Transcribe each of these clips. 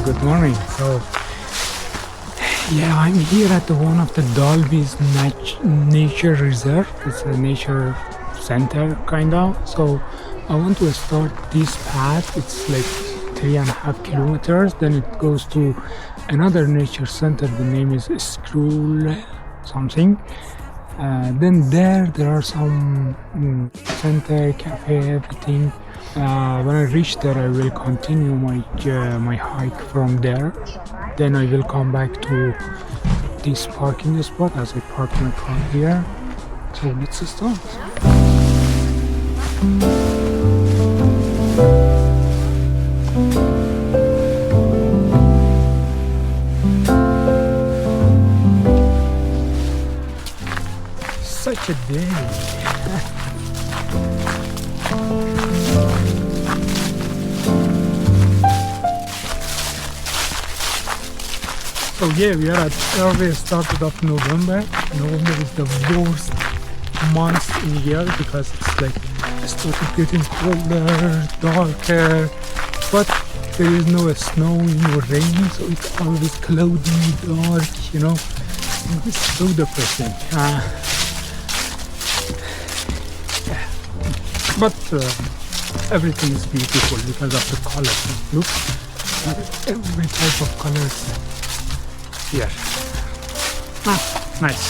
Hi, good morning. So, yeah, I'm here at one of the Dalby's Nature Reserve. It's a nature center, kind of. So, I want to start this path. It's like 3.5 kilometers. Then it goes to another nature center. The name is Skrylle something. Then there are some center, cafe, everything. When I reach there, I will continue my hike from there. Then I will come back to this parking spot as I park my car here. So let's start. Such a day. So yeah, we are at early started of November. November is the worst month in the year because it's like it started getting colder, darker, but there is no snow, no rain, so it's always cloudy, dark, you know. And it's so depressing. But everything is beautiful because of the colors. Look at every type of colors here. Nice.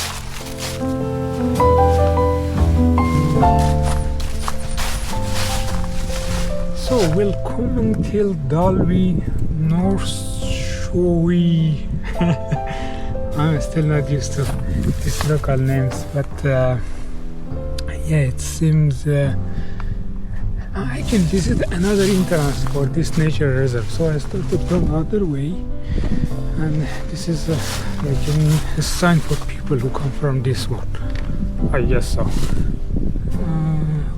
So welcome till Dalby, North Shore. I'm still not used to these local names, but yeah, it seems I can visit another entrance for this nature reserve. So I started from the other way, and this is like a sign for people who come from this one. I guess so.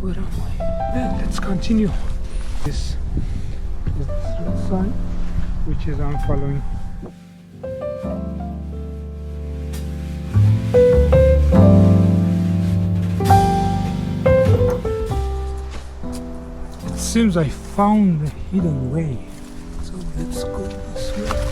Where am I? Yeah, let's continue. This is the sign, which is I'm following. Seems I found a hidden way, so let's go this way.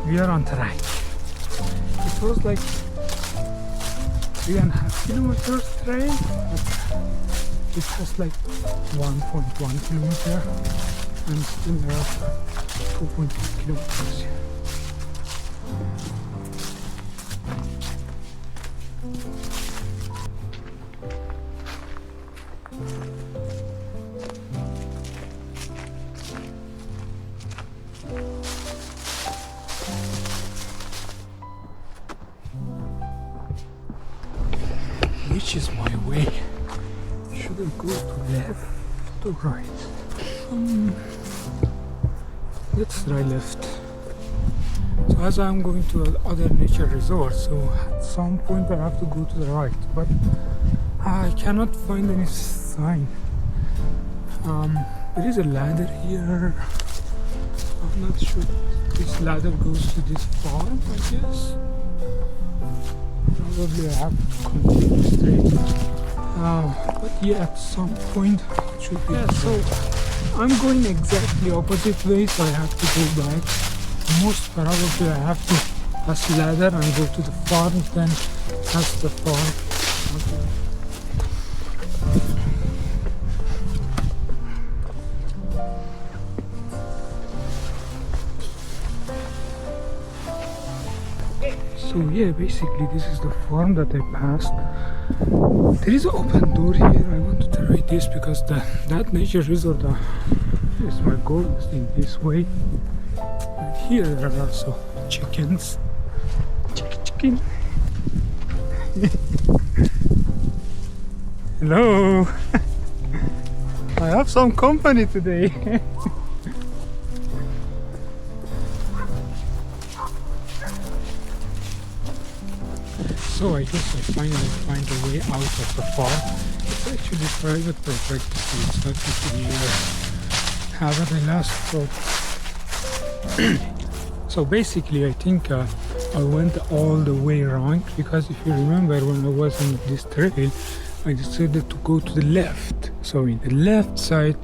We are on track. It was like 3.5 kilometers trail, but it has like 1.1 kilometer and still there are 2.2 kilometers. Which is my way? Should I go to left or right? Let's try left. So as I'm going to other nature resort, so at some point I have to go to the right, but I cannot find any sign. There is a ladder here. I'm not sure this ladder goes to this farm, I guess. Probably I have to continue straight. But yeah, at some point it should be. Yeah, so I'm going exactly opposite way, so I have to go back. Most probably I have to pass ladder and go to the farm, then pass the farm. Okay. So yeah, basically this is the farm that I passed. There is an open door here. I want to try this because that nature resort is my goal, is in this way. And here there are also chickens. Chicken. Hello. I have some company today. So I guess I finally find a way out of the farm. It's actually private property, so it's not actually have a last. So basically I think I went all the way wrong, because if you remember when I was on this trail I decided to go to the left. So in the left side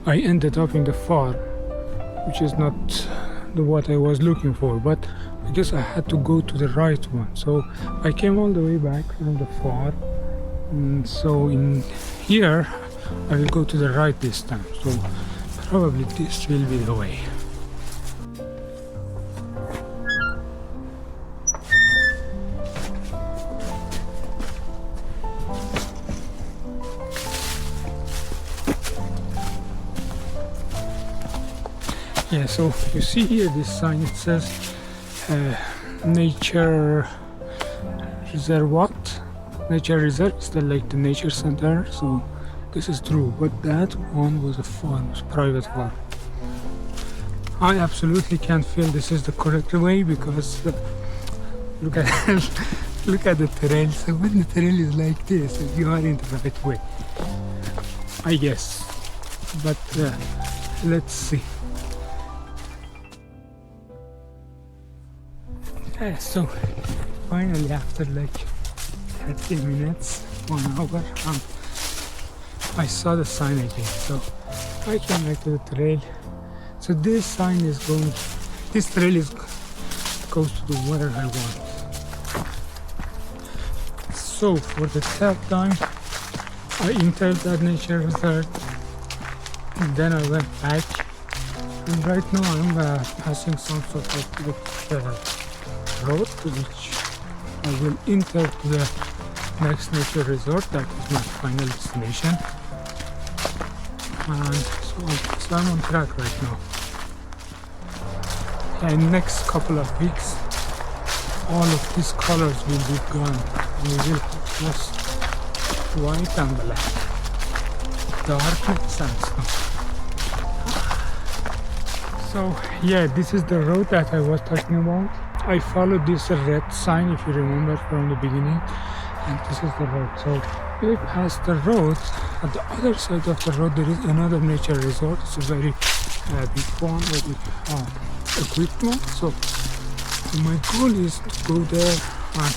I ended up in the farm, which is not what I was looking for, but I guess I had to go to the right one. So I came all the way back from the farm, and so in here I will go to the right this time. So probably this will be the way. Yeah, so you see here this sign, it says Nature Reserve. What? Nature Reserve is like the nature center, so this is true, but that one was a farm, it was a private farm. I absolutely can't feel this is the correct way, because look at look at the terrain. So when the terrain is like this, you are in the right way, I guess, but let's see. Yeah, so finally after like 30 minutes, 1 hour, I saw the sign again. So I came back to the trail. So this sign is going, this trail goes to where I want. So for the third time I entered that nature reserve, and then I went back, and right now I'm passing some sort of road, which I will enter to the next nature resort. That is my final destination, and so I'm on track right now. And next couple of weeks all of these colors will be gone, and we will have just white and black, darkness and snow. So yeah, this is the road that I was talking about. I followed this red sign, if you remember from the beginning, and this is the road. So we pass the road. At the other side of the road there is another nature resort. It's a very big one, very equipped one. So my goal is to go there and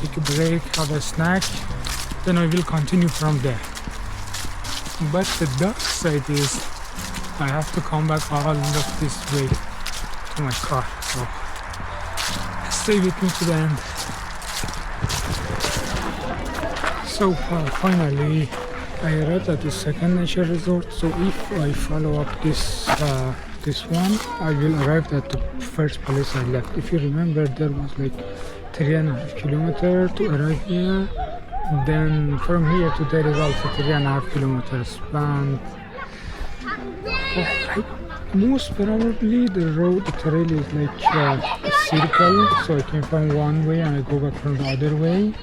take a break, have a snack, then I will continue from there. But the dark side is I have to come back all of this way to my car. So stay with me to the end. So finally I arrived at the second nature resort. So if I follow up this one, I will arrive at the first place I left. If you remember, there was like 3.5 kilometers to arrive here. Then from here to there is also 3.5 kilometers. And most probably the road, the trail is like a circle, so I came from one way and I go back from the other way.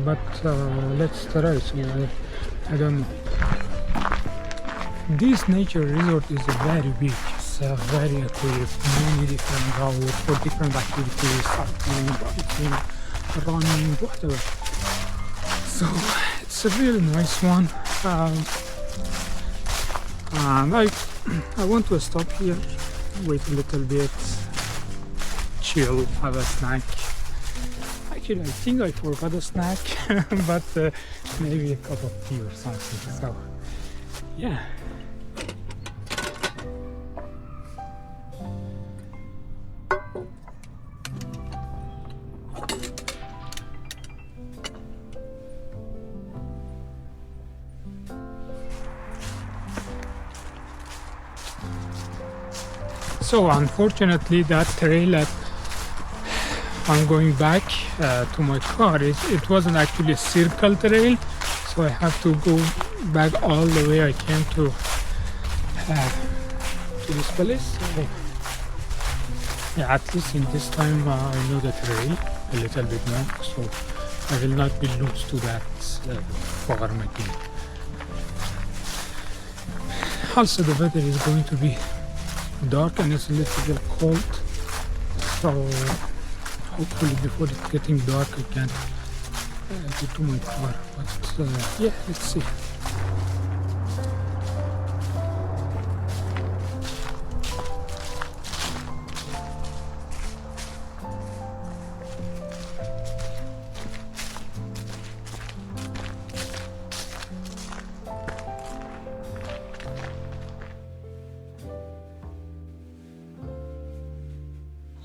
But let's try. So I don't know. This nature resort is very big. It's very equipped, many different routes for different activities, cycling, biking, running, whatever. So it's a really nice one. And I want to stop here, wait a little bit, chill, have a snack. Actually, I think I forgot a snack, but maybe a cup of tea or something. So yeah. So unfortunately that trail that I'm going back to my car, it wasn't actually a circle trail, so I have to go back all the way I came to this place. So yeah, at least in this time I know the trail a little bit more, so I will not be loose to that farm again. Also the weather is going to be dark and it's a little bit cold, so hopefully before it's getting dark I can go to my car, but yeah, let's see.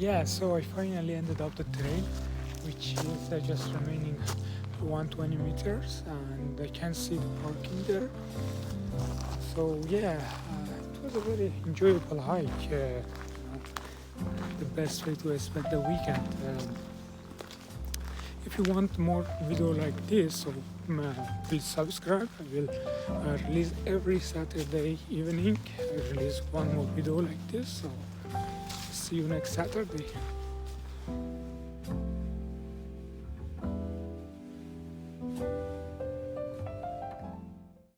Yeah, so I finally ended up the trail, which is just remaining 120 meters, and I can see the parking there. So yeah, it was a very enjoyable hike. The best way to spend the weekend. If you want more video like this, so please subscribe. I will release every Saturday evening. I release one more video like this. So see you next Saturday.